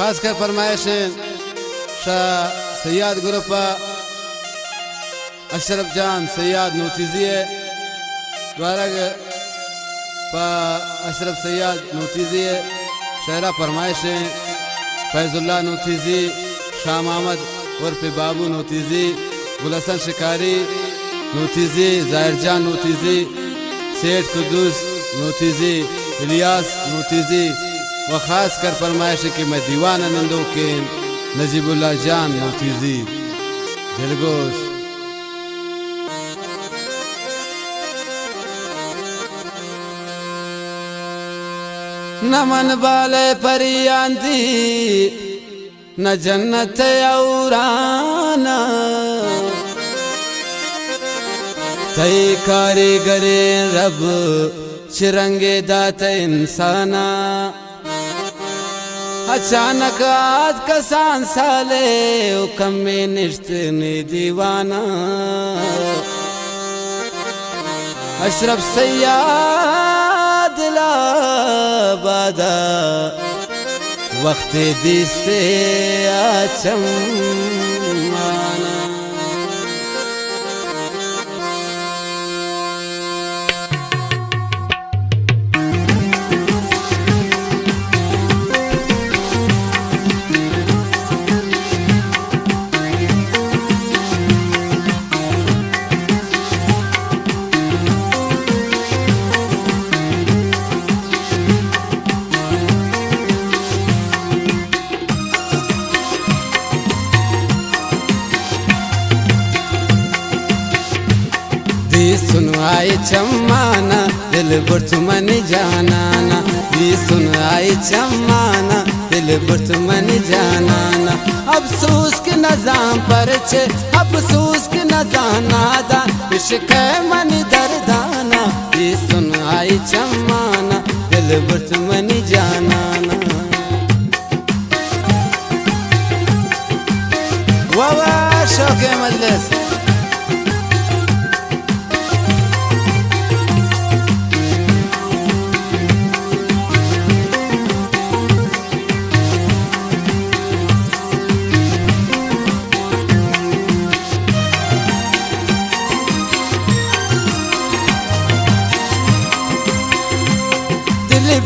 खासकर फरमाइश शाह सैयद ग्रुपा अशरफ जान सैयद नोतीजिए द्वारग पा अशरफ सैयद नोतीजिए शहरा फरमाइश फैजुल्ला नोतीजी शाह मोहम्मद उर्फ बाबू नोतीजी गुलसन शिकारी नोतीजी जाहिर जान नोतीजी सेठ कुद्दूस नोतीजी इलियास नोतीजी व खास कर फरमाइश कि मैं दीवान नंदो के नजीबुल्ला जान नोतीजी दिलगोश। नमन बाले परियांदी न जन्नत औराना तई कारीगरे रब चिरंगे दात इंसाना अचानक आज कसान साले हुक्म में निश्तनी दीवाना अशरफ सैयद लाबादा वक्त दिसते आचमाना सुनाई चम्माना दिल बुर्तमन जानाना दी सुनाई चम्माना दिल बुर्तमन जानाना अफसोस के नजाम पर छे अफसोस के नजाना दा इश्क मन दर्दाना दी सुनाई चम्माना दिल बुर्तमन जानाना वावा शौक मजलिस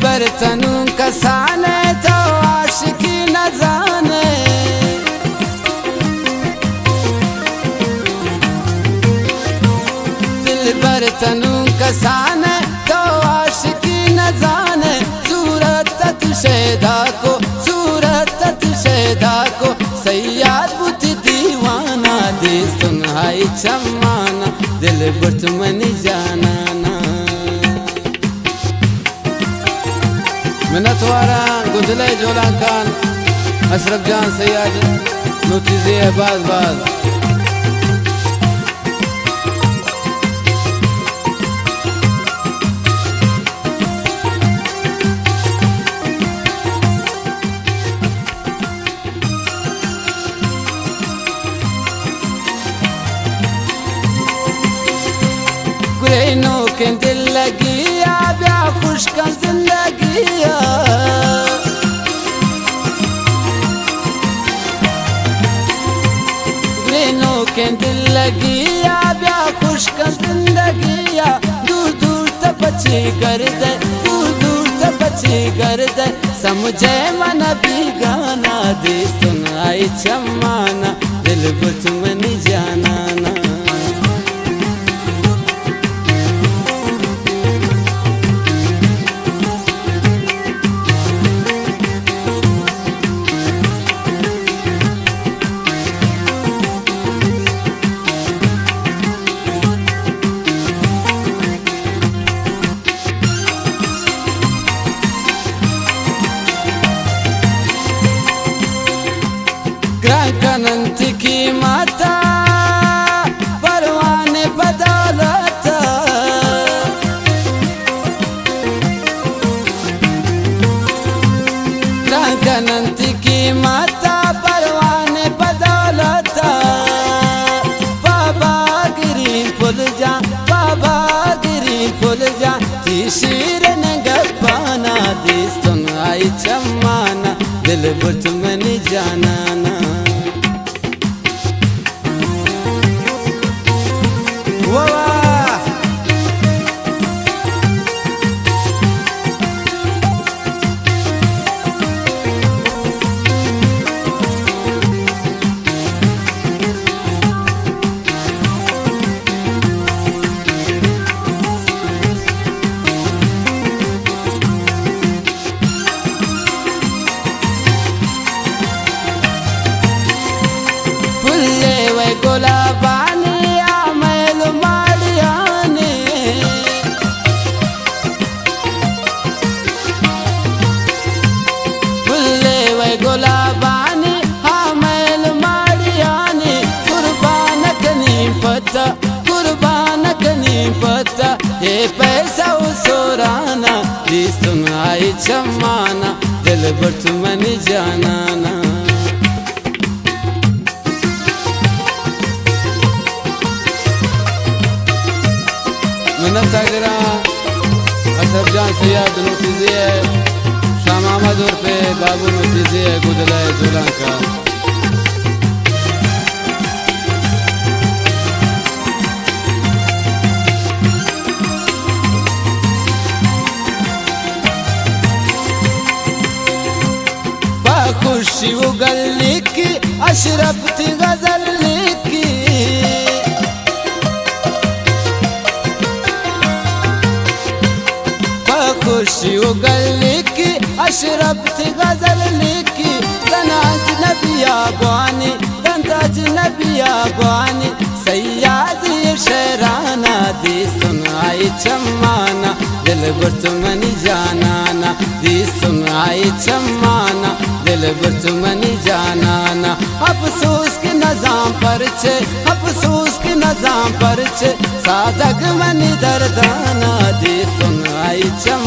बर्तनू कसाने तो आशिकी न जाने दिल बर्तनू कसाने तो आशिकी न जाने सूरत तुशेदा को सूरत तुशेदा को सैयद बुत दीवाना दी सुनाई चम्माना दिल बुर्तमन जानाना मिन्नतवारा गुंजले जोलान खान अशरफ जान सैयद नोतीजी बाज बाज गुरेनो के दिल लगी ब्या खुश का जिंदगी गुरेनो के दिल लगी ब्या खुश का जिंदगी दूर दूर तक बची कर दे दूर दूर तक बची कर दे समझे मन भी गाना दे सुनाई चम्माना दिल बुर्तमन जानाना अनंत की माता परवाने बदौलत अनंत की माता परवाने बदौलत बाबा गिरी फुल जा बाबा गिरी फुल जा शीर ने गप्पाना दी सुनाई चम्माना दिल बुर्तमन सुन आई चमाना दिल बट मन जानाना नगरा असफ जान सैयद नोटिजे शाह महमद और पे बाबू नोटिजे गुदला जुला का खुशी उगल लिखी अशरफ थी गजल लिखी खुशी उगल लिखी अशरफ थी गजल लिखी तनाज नबिया बानी तंताज नबिया बानी सैयादी शहराना दी सुन आई चम्माना दिल बट मन जानाना दी सुन आई चम्माना दिल बट मन जानाना अफसोस के नजाम पर छे अफसोस के नजाम पर छे सादग मन दर्दाना दी सुन आई चम्माना